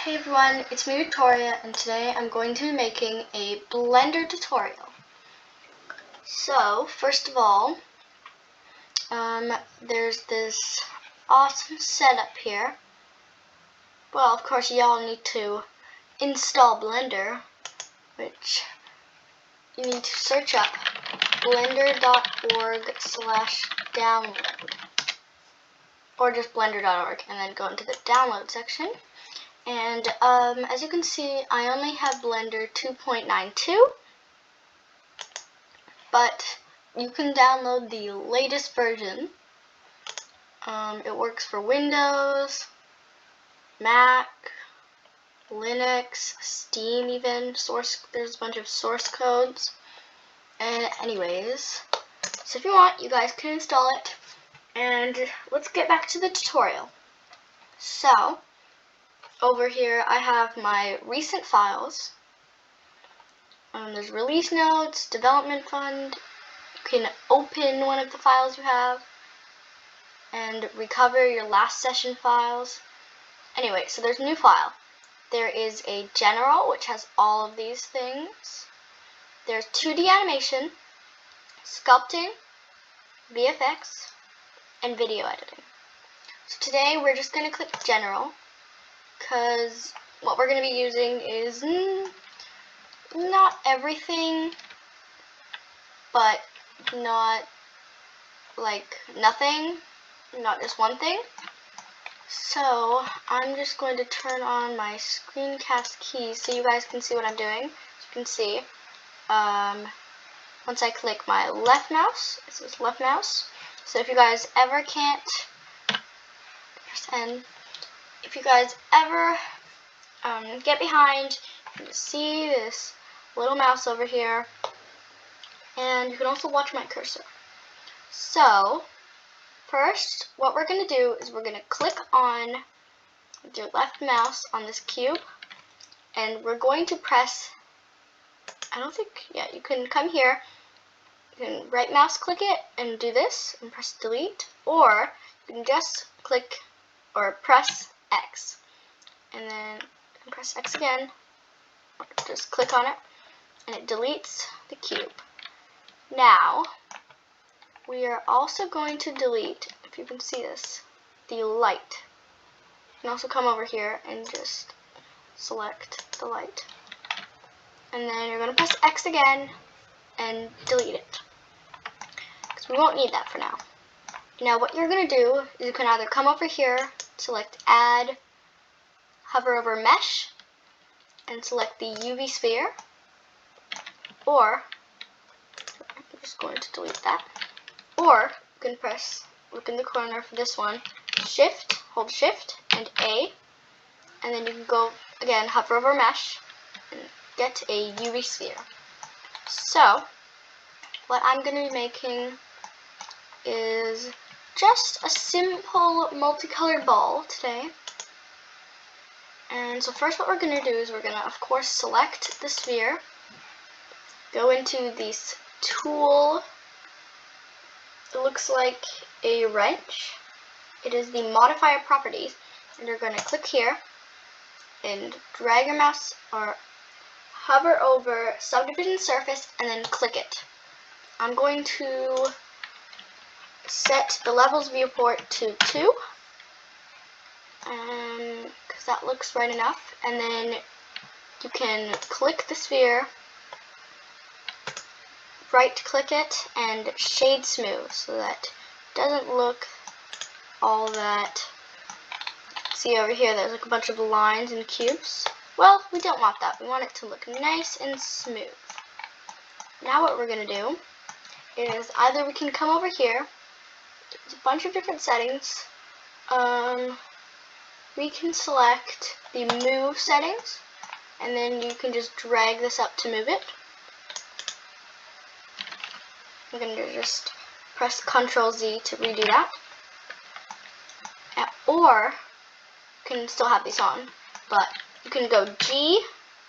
Hey everyone, it's me Victoria, and today I'm going to be making a Blender tutorial. So, first of all, there's this awesome setup here. Well, of course y'all need to install Blender, which you need to search up blender.org/download, or just blender.org, and then go into the download section. And as you can see, I only have Blender 2.92, but you can download the latest version. It works for Windows, Mac, Linux, Steam even. There's a bunch of source codes. And anyways, so if you want, you guys can install it. And let's get back to the tutorial. So, over here I have my recent files. There's release notes, development fund. You can open one of the files you have and recover your last session files. Anyway, so there's a new file. There is a general, which has all of these things. There's 2D animation, sculpting, VFX, and video editing. So today we're just going to click general, because what we're going to be using is not everything, but not like nothing, not just one thing. So I'm just going to turn on my screencast keys so you guys can see what I'm doing. As you can see, once I click my left mouse, it says left mouse. So if you guys ever can't press N, if you guys ever get behind, you can see this little mouse over here, and you can also watch my cursor. So first, what we're going to do is we're going to click on with your left mouse on this cube, and we're going to press, you can come here, you can right mouse click it and do this and press delete, or you can just click or press X, and then press X again, just click on it, and it deletes the cube. Now, we are also going to delete, if you can see this, the light. You can also come over here and just select the light. And then you're going to press X again and delete it, because we won't need that for now. Now what you're going to do is you can either come over here, select add, hover over mesh, and select the UV sphere, or, I'm just going to delete that, or you can press, look in the corner for this one, hold shift and A, and then you can go, again, hover over mesh, and get a UV sphere. So, what I'm going to be making is just a simple multicolored ball today. And so first what we're going to do is we're going to, of course, select the sphere, go into this tool. It looks like a wrench. It is the modifier properties, and you're going to click here and drag your mouse or hover over subdivision surface and then click it. I'm going to set the levels viewport to 2, because that looks right enough, and then you can click the sphere, right click it, and shade smooth so that it doesn't look all that. See over here there's like a bunch of lines and cubes. Well, we don't want that. We want it to look nice and smooth. Now what we're going to do is either we can come over here, there's a bunch of different settings. We can select the move settings, and then you can just drag this up to move it. We're going to just press Ctrl Z to redo that. Or, you can still have these on, but you can go G,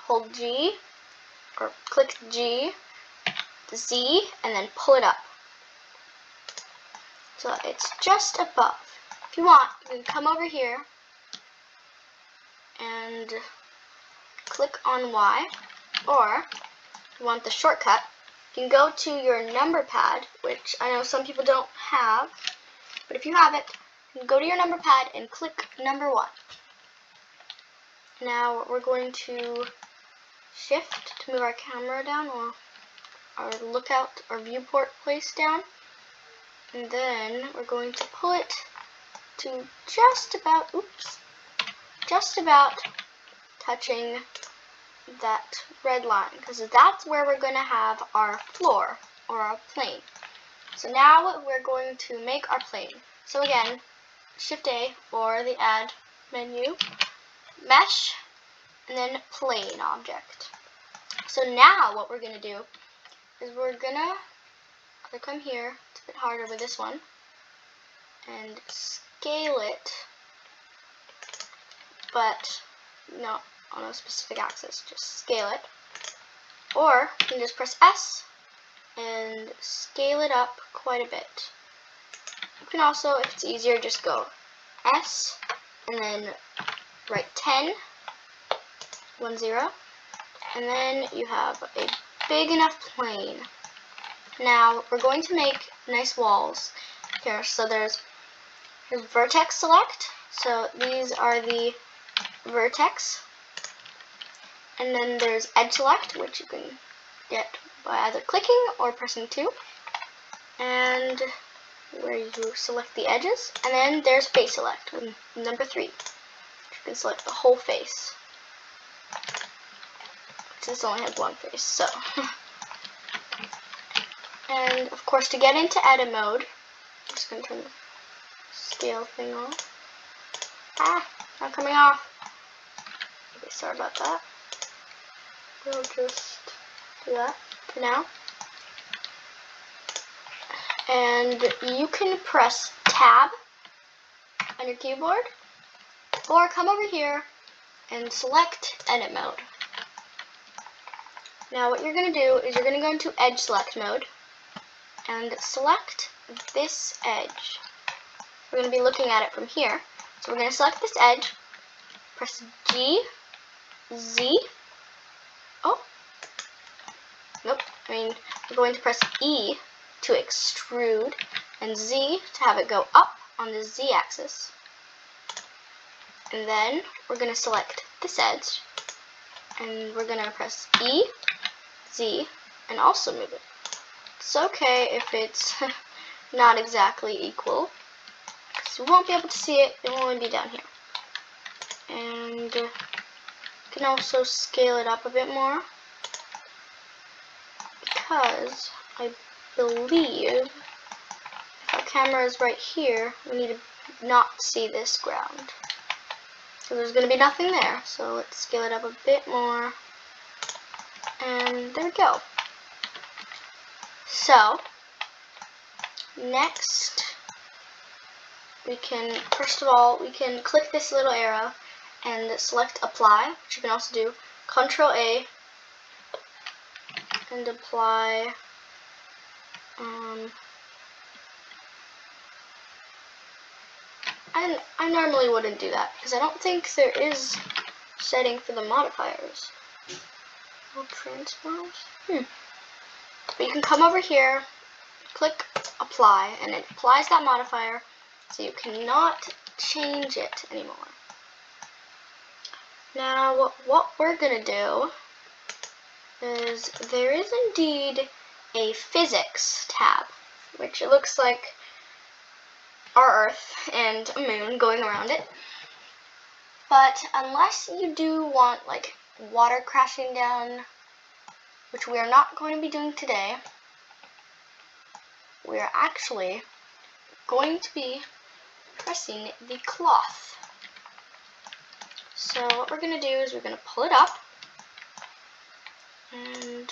hold G, or click G, Z, and then pull it up. So it's just above. If you want, you can come over here and click on Y, or if you want the shortcut, you can go to your number pad, which I know some people don't have, but if you have it, you can go to your number pad and click number 1. Now we're going to shift to move our camera down, or our lookout or viewport place down, and then we're going to pull it to just about touching that red line, because that's where we're going to have our floor or our plane. So now we're going to make our plane. So again, Shift A or the add menu, mesh, and then plane object. So now what we're going to do is we're going to come here, it's a bit harder with this one, and scale it, but not on a specific axis, just scale it. Or you can just press S and scale it up quite a bit. You can also, if it's easier, just go S and then write 10, 10, and then you have a big enough plane. Now we're going to make nice walls here. So here's Vertex Select. So these are the vertex. And then there's Edge Select, which you can get by either clicking or pressing 2. And where you select the edges. And then there's Face Select, with number 3. You can select the whole face. This only has one face, so. And of course, to get into edit mode, I'm just going to turn the scale thing off. Not coming off. Okay, sorry about that. We'll just do that for now. And you can press Tab on your keyboard, or come over here and select edit mode. Now what you're going to do is you're going to go into Edge Select mode and select this edge. We're going to be looking at it from here. So we're going to select this edge, press G, Z. Oh, nope. We're going to press E to extrude and Z to have it go up on the Z axis. And then we're going to select this edge and we're going to press E, Z, and also move it. It's okay if it's not exactly equal, because we won't be able to see it. It will only be down here. And you can also scale it up a bit more, because I believe if our camera is right here, we need to not see this ground. So there's going to be nothing there. So let's scale it up a bit more. And there we go. So next we can, first of all, we can click this little arrow and select apply, which you can also do Ctrl A and apply I normally wouldn't do that because I don't think there is setting for the modifiers. Oh, transforms? But you can come over here, click apply, and it applies that modifier, so you cannot change it anymore. Now, what we're going to do is there is indeed a physics tab, which it looks like our Earth and a moon going around it. But unless you do want like water crashing down, which we are not going to be doing today, we are actually going to be pressing the cloth. So what we're going to do is we're going to pull it up, and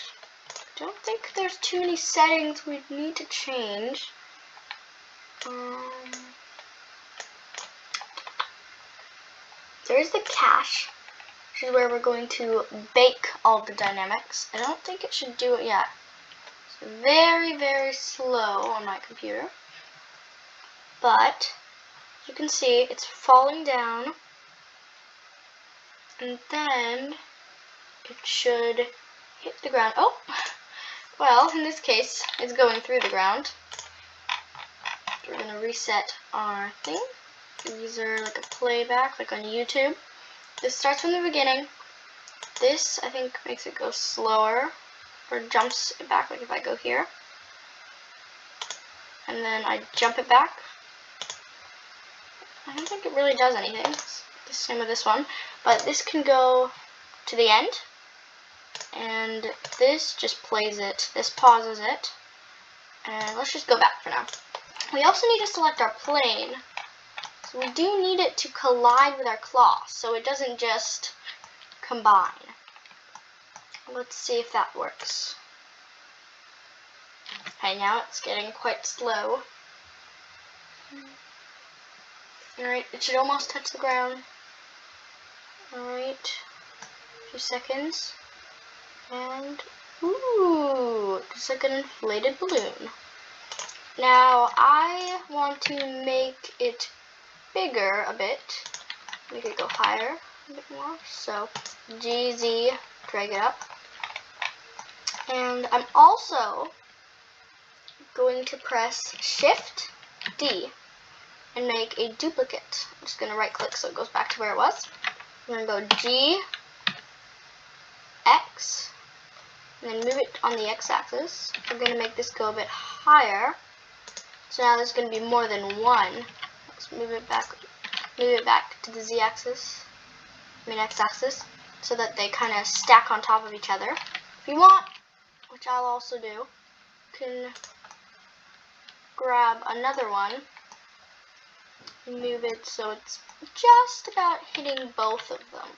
I don't think there's too many settings we need to change. There's the cache, which is where we're going to bake all the dynamics. I don't think it should do it yet. It's very, very slow on my computer. But you can see it's falling down. and then it should hit the ground. Oh, well, in this case, it's going through the ground. We're gonna reset our thing. These are like a playback, like on YouTube. This starts from the beginning. This, I think, makes it go slower, or jumps it back, like if I go here. And then I jump it back. I don't think it really does anything. It's the same with this one. But this can go to the end. And this just plays it. This pauses it. And let's just go back for now. We also need to select our plane. So we do need it to collide with our claw, so it doesn't just combine. Let's see if that works. Okay, now it's getting quite slow. Alright, it should almost touch the ground. Alright, a few seconds. And, ooh, just like an inflated balloon. Now, I want to make it bigger a bit. Make it go higher a bit more. So, GZ, drag it up. And I'm also going to press Shift D and make a duplicate. I'm just going to right click so it goes back to where it was. I'm going to go G, X, and then move it on the X axis. We're going to make this go a bit higher. So now there's going to be more than one. Let's move it back to the Z axis, X axis, so that they kind of stack on top of each other. If you want, which I'll also do, you can grab another one, move it so it's just about hitting both of them.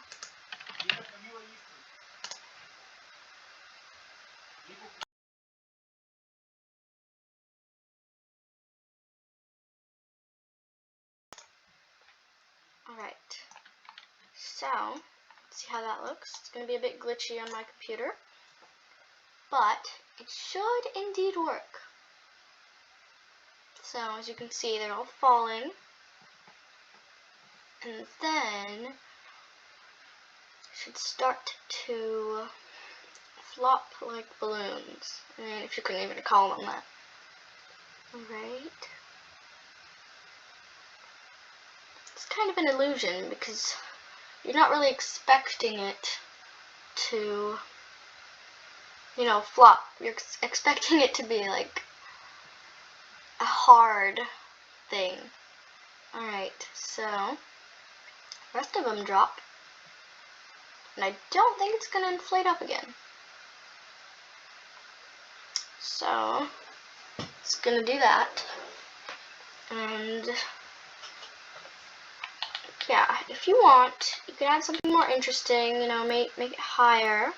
Alright, so let's see how that looks. It's going to be a bit glitchy on my computer, but it should indeed work. So as you can see, they're all falling, and then should start to flop like balloons. I mean, if you can even call them that. Alright. It's kind of an illusion because you're not really expecting it to, flop. You're expecting it to be like a hard thing. Alright, so the rest of them drop. And I don't think it's going to inflate up again. So it's going to do that. And yeah, if you want, you can add something more interesting, make it higher.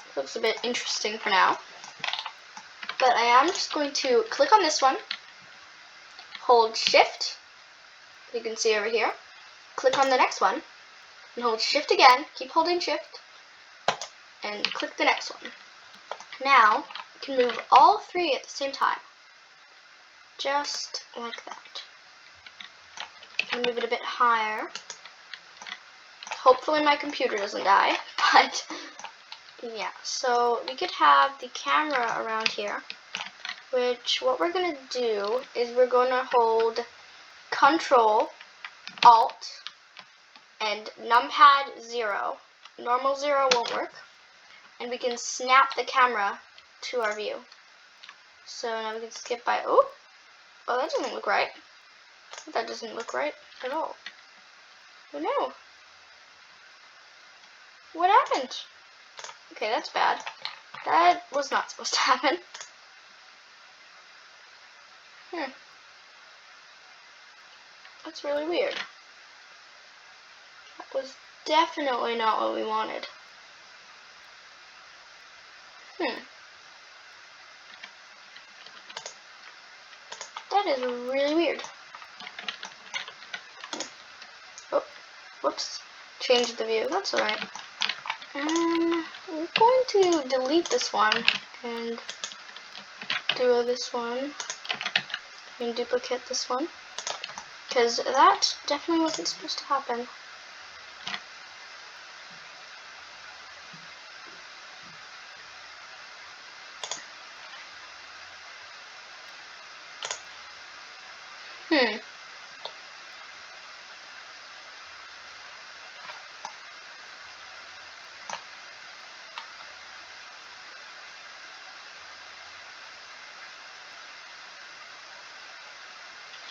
It looks a bit interesting for now. But I am just going to click on this one, hold Shift, you can see over here, click on the next one, and hold Shift again, keep holding Shift, and click the next one. Now, you can move all three at the same time, just like that. And move it a bit higher. Hopefully my computer doesn't die, but yeah, so we could have the camera around here, which what we're going to do is we're going to hold Control, Alt, and numpad 0. Normal 0 won't work. And we can snap the camera to our view. So now we can skip by, oh, that doesn't look right. That doesn't look right at all. Oh no. What happened? Okay, that's bad. That was not supposed to happen. That's really weird. That was definitely not what we wanted. That is really weird. Oh, whoops. Changed the view. That's alright. We're going to delete this one and do this one and duplicate this one, because that definitely wasn't supposed to happen.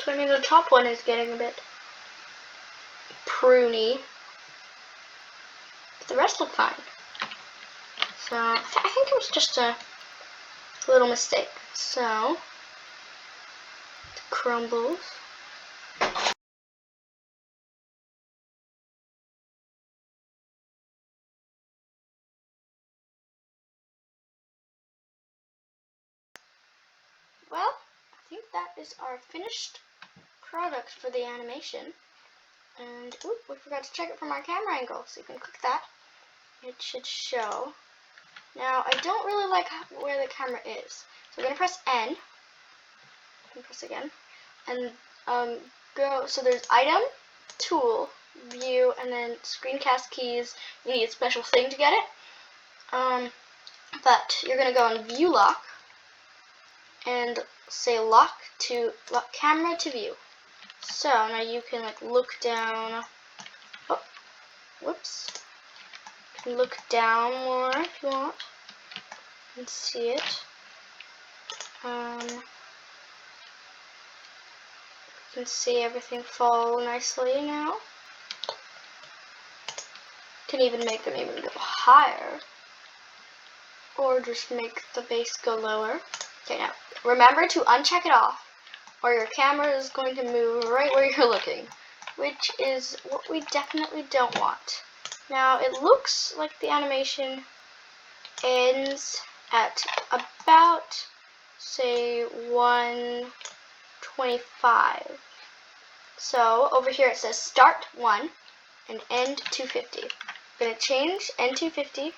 So I mean the top one is getting a bit pruny, but the rest look fine. So I think it was just a little mistake. So it crumbles. Well, I think that is our finished product for the animation. And oop, we forgot to check it from our camera angle, so you can click that. It should show. Now, I don't really like where the camera is, so we're going to press N, and press again, and go, so there's Item, Tool, View, and then Screencast keys. You need a special thing to get it, but you're going to go on View Lock, and say lock camera to view. So now you can like look down. Oh, whoops. You can look down more if you want and see it. You can see everything fall nicely now. You can even make them even go higher, or just make the base go lower. Okay, now remember to uncheck it off, or your camera is going to move right where you're looking, which is what we definitely don't want. Now it looks like the animation ends at about, say, 125. So over here it says start 1 and end 250. I'm going to change end 250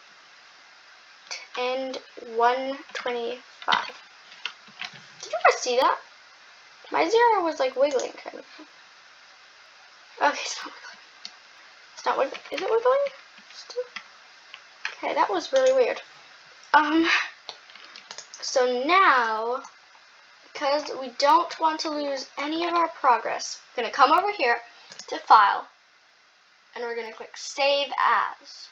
to end 125. Did you guys see that? My 0 was like wiggling kind of. Okay, it's not wiggling. It's not wiggling. Is it wiggling? Still? Okay, that was really weird. So now, because we don't want to lose any of our progress, we're going to come over here to File, and we're going to click Save As.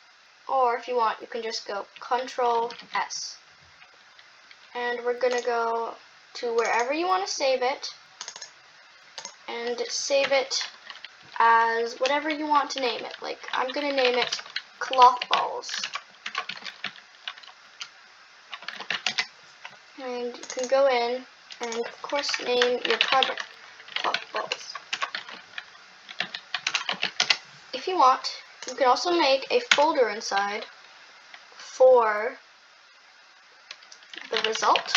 Or if you want, you can just go Control S. And we're going to go to wherever you want to save it, and save it as whatever you want to name it. Like, I'm going to name it Cloth Balls. And you can go in and, of course, name your project Cloth Balls. If you want, you can also make a folder inside for the result.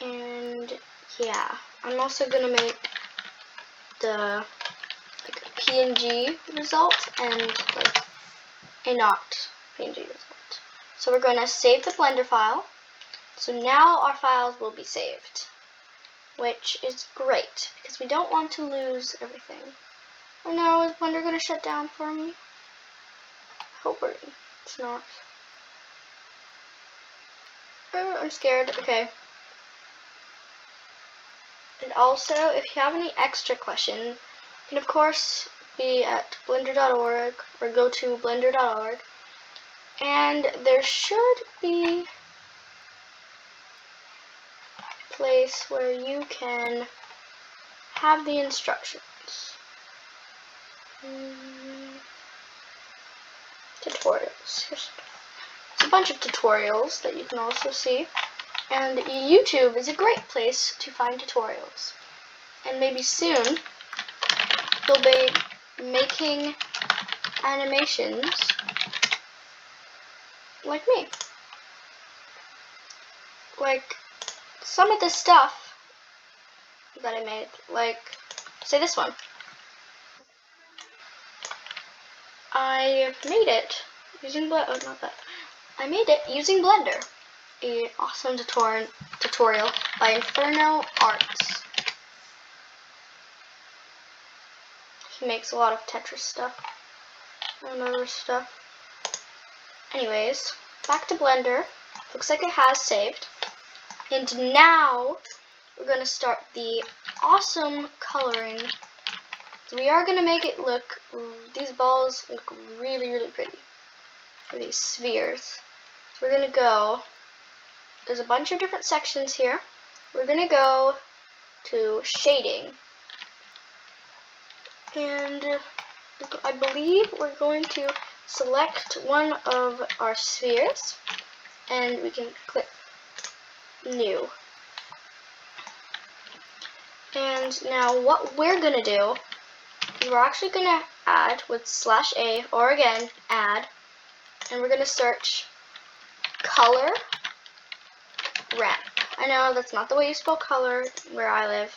And yeah, I'm also gonna make the PNG result and like a not PNG result. So we're going to save the Blender file. So now our files will be saved, which is great because we don't want to lose everything. Oh no, is Blender gonna shut down for me? I hope it's not. Oh, I'm scared. Okay. And also, if you have any extra questions, you can of course be at blender.org or go to blender.org, and there should be a place where you can have the instructions. Tutorials. There's a bunch of tutorials that you can also see. And YouTube is a great place to find tutorials. And maybe soon you'll be making animations like me. Like some of the stuff that I made, like say this one. I made it using I made it using Blender. An awesome tutorial by Inferno Arts. He makes a lot of Tetris stuff and other stuff. Anyways, back to Blender. Looks like it has saved. And now we're going to start the awesome coloring. So we are going to make it look, these balls look really, really pretty. Or these spheres. So we're going to go, there's a bunch of different sections here. we're going to go to shading. And I believe we're going to select one of our spheres, and we can click new. And now what we're going to do is we're actually going to add with /A, or again, add, and we're going to search color ramp. I know that's not the way you spell color where I live,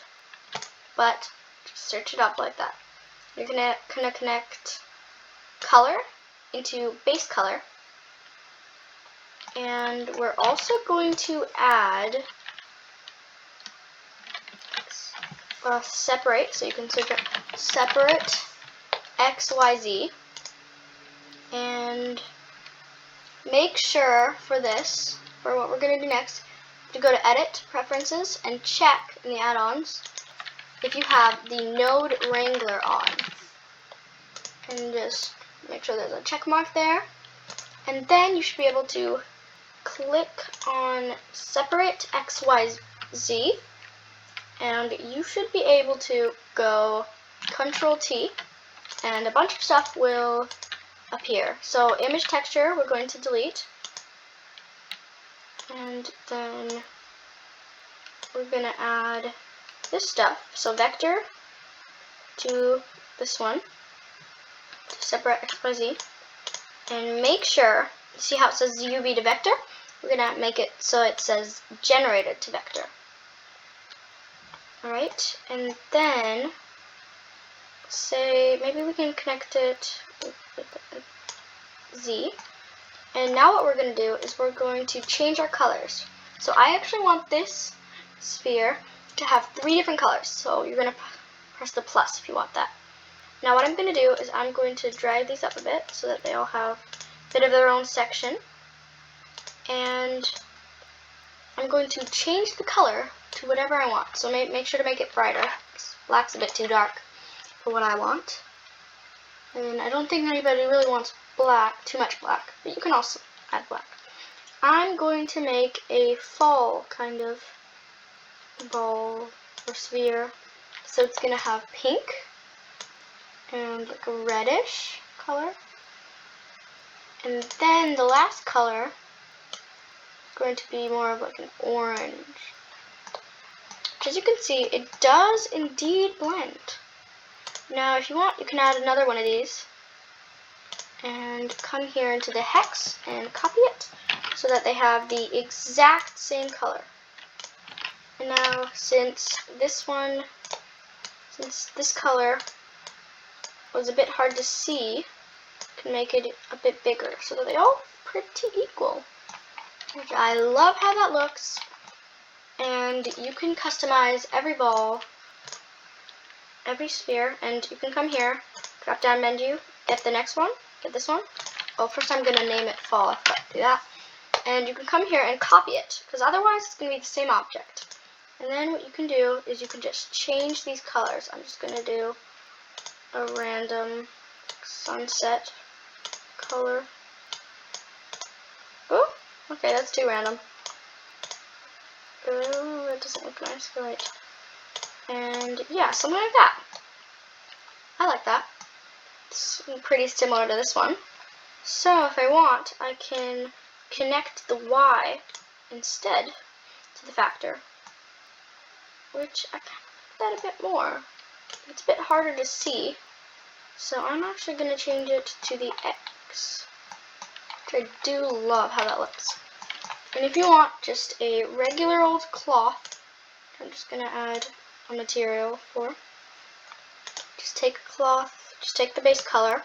but just search it up like that. You're going to connect color into base color, and we're also going to add separate, so you can separate XYZ, and make sure for this, for what we're going to do next, to go to Edit, Preferences, and check in the add-ons if you have the Node Wrangler on. And just make sure there's a check mark there. And then you should be able to click on Separate XYZ, and you should be able to go Control-T, and a bunch of stuff will appear. So image texture we're going to delete, and then we're going to add this stuff. So vector to this one, to separate XYZ, and make sure, see how it says UV to vector? We're going to make it so it says generated to vector. Alright, and then say maybe we can connect it with Z. And now what we're going to do is we're going to change our colors. So I actually want this sphere to have 3 different colors. So you're going to press the plus if you want that. Now what I'm going to do is I'm going to drag these up a bit so that they all have a bit of their own section. And I'm going to change the color to whatever I want. So make sure to make it brighter. Black's a bit too dark for what I want. And I don't think anybody really wants black, too much black, but you can also add black. I'm going to make a fall kind of ball or sphere. So it's going to have pink and like a reddish color. And then the last color is going to be more of like an orange. As you can see, it does indeed blend. Now if you want, you can add another one of these and come here into the hex and copy it so that they have the exact same color. And now since this color was a bit hard to see, I can make it a bit bigger so that they all pretty equal. I love how that looks. And you can customize every ball, every sphere, and you can come here, drop down menu, get the next one, get this one. Oh, first I'm going to name it fall, I forgot to do that. And you can come here and copy it, because otherwise it's going to be the same object. And then what you can do is you can just change these colors. I'm just going to do a random sunset color. Oh, okay, that's too random. Oh, that doesn't look nice. Right. And yeah, something like that. I like that. It's pretty similar to this one. So if I want, I can connect the Y instead to the factor, which I kind of like that a bit more. It's a bit harder to see, so I'm actually going to change it to the X, which I do love how that looks. And if you want just a regular old cloth, I'm just going to add a material for. Just take a cloth, just take the base color,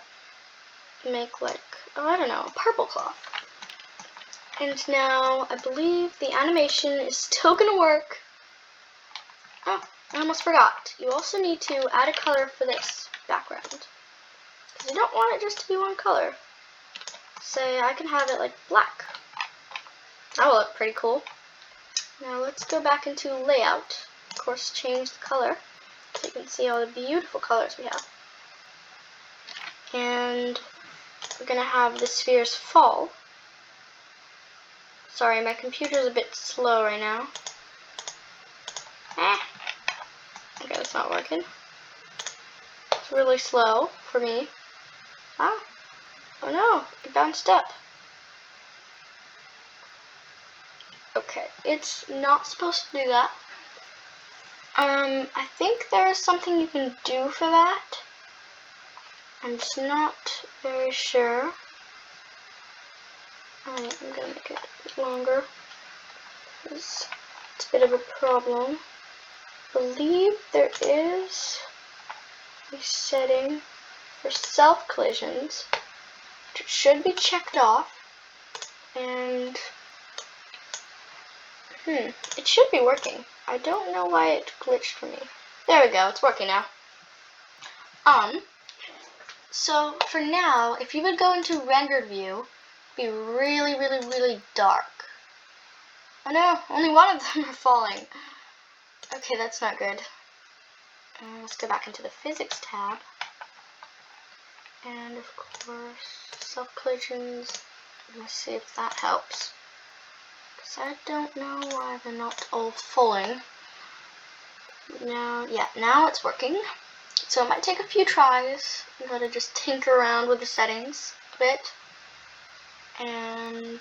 make like, oh, I don't know, a purple cloth. And now I believe the animation is still going to work. Oh, I almost forgot. You also need to add a color for this background, because you don't want it just to be one color. Say I can have it like black. That will look pretty cool. Now let's go back into layout. Of course, change the color so you can see all the beautiful colors we have. And we're going to have the spheres fall. Sorry, my computer's a bit slow right now. Okay, that's not working. It's really slow for me. Oh no, it bounced up. Okay, it's not supposed to do that. I think there is something you can do for that. I'm just not very sure. Alright, I'm gonna make it a bit longer. It's a bit of a problem. I believe there is a setting for self collisions, which should be checked off, and it should be working. I don't know why it glitched for me. There we go, it's working now. So for now, if you would go into rendered view, it'd be really, really, really dark. Oh no, only one of them are falling. Okay, that's not good. Let's go back into the physics tab. And of course, self collisions. Let's see if that helps. Because I don't know why they're not all falling. Now, yeah, now it's working. So it might take a few tries. I'm going to just tinker around with the settings a bit. And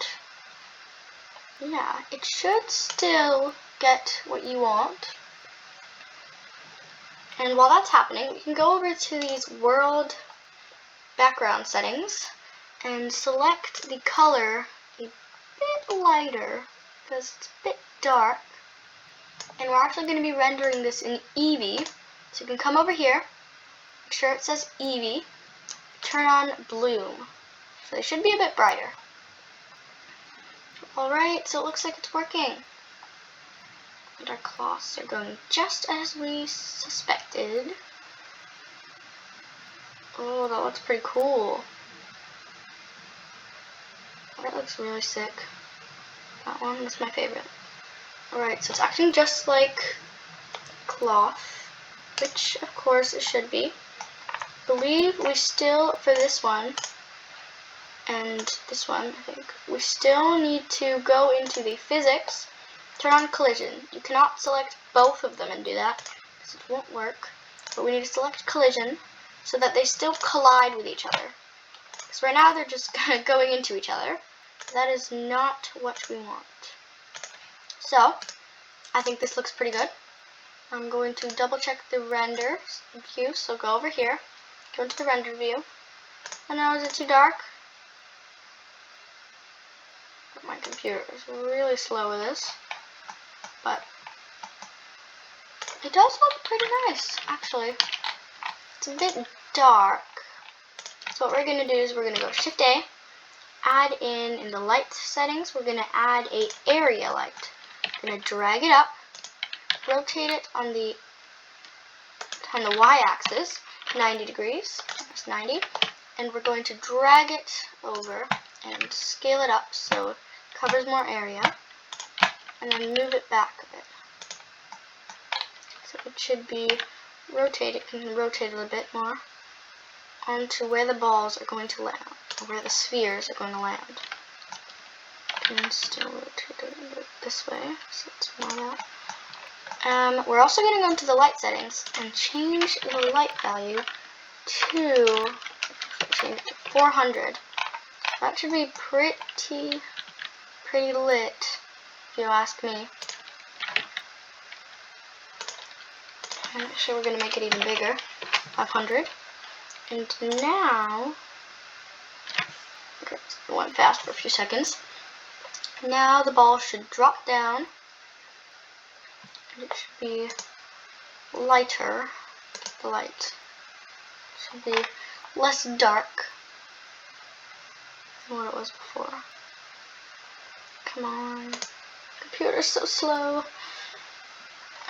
yeah, it should still get what you want. And while that's happening, we can go over to these world background settings and select the color a bit lighter because it's a bit dark. And we're actually going to be rendering this in Eevee. So you can come over here, make sure it says Eevee, turn on bloom. So they should be a bit brighter. Alright, so it looks like it's working. And our cloths are going just as we suspected. Oh, that looks pretty cool. That looks really sick. That one was my favorite. Alright, so it's acting just like cloth, which of course it should be. I believe we still, for this one, and this one, I think, we still need to go into the physics, turn on collision. You cannot select both of them and do that, because it won't work. But we need to select collision so that they still collide with each other. Because right now they're just kind of going into each other. That is not what we want. So, I think this looks pretty good. I'm going to double check the render view, so go over here, go into the render view. Oh no, is it too dark? My computer is really slow with this, but it does look pretty nice, actually. It's a bit dark. So what we're going to do is we're going to go Shift A, add in the light settings, we're going to add a area light. I'm going to drag it up, rotate it on the y-axis, 90 degrees, that's 90, and we're going to drag it over and scale it up so it covers more area, and then move it back a bit. So it should be rotated, and rotate a little bit more onto where the balls are going to land, or where the spheres are going to land. And still rotate it a bit this way, so it's more that. We're also going to go into the light settings and change the light value to, change it to 400. That should be pretty lit, if you ask me. And actually, we're going to make it even bigger, 500. And now, okay, it went fast for a few seconds. Now the ball should drop down. And it should be lighter. The light should be less dark than what it was before. Come on. Computer's so slow.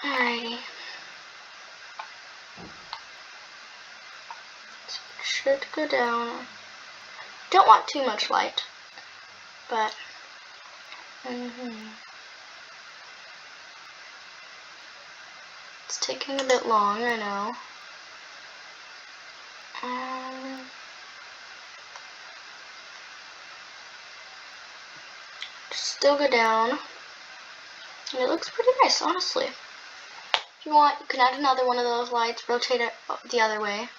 Alrighty. So it should go down. Don't want too much light, but it's taking a bit long, I know. Still go down. And it looks pretty nice, honestly. If you want, you can add another one of those lights, rotate it the other way,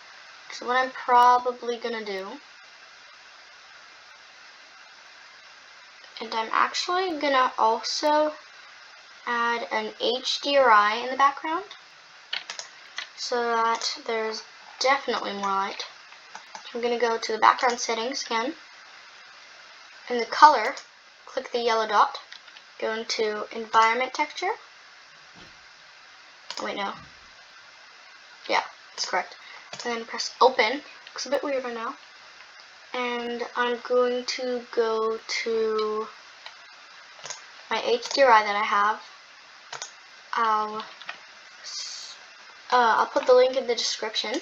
which is what I'm probably gonna do. And I'm actually gonna also add an Hdri in the background so that there's definitely more light. I'm gonna go to the background settings again. In the color, click the yellow dot, go into environment texture. Oh wait, no. Yeah, that's correct. And then press open. Looks a bit weird right now. And I'm going to go to my Hdri that I have. I'll put the link in the description.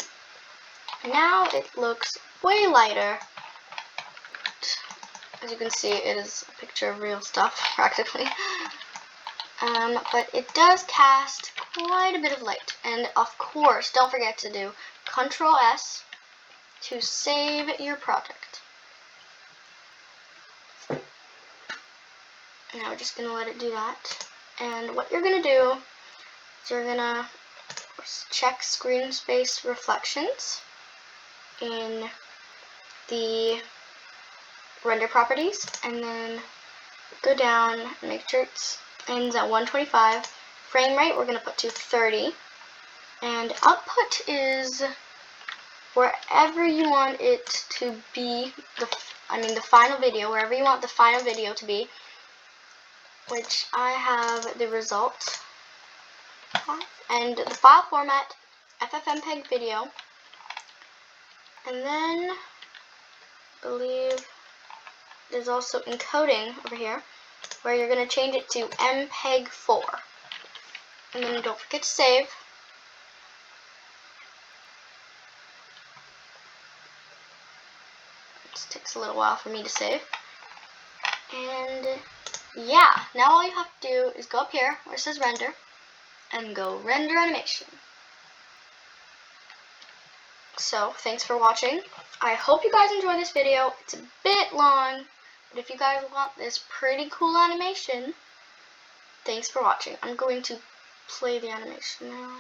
Now it looks way lighter. As you can see, it is a picture of real stuff, practically. But it does cast quite a bit of light. And of course, don't forget to do Ctrl S to save your project. Now we're just going to let it do that. And what you're going to do is you're going to check screen space reflections in the render properties, and then go down and make sure it ends at 125. Frame rate we're going to put to 30, and output is wherever you want it to be, the final video, wherever you want the final video to be, which I have the result and the file format FFmpeg video, and then I believe there's also encoding over here where you're going to change it to MPEG-4, and then don't forget to save. This takes a little while for me to save. And yeah, now all you have to do is go up here where it says render and go render animation. So thanks for watching. I hope you guys enjoyed this video. It's a bit long, but if you guys want this pretty cool animation, thanks for watching. I'm going to play the animation now.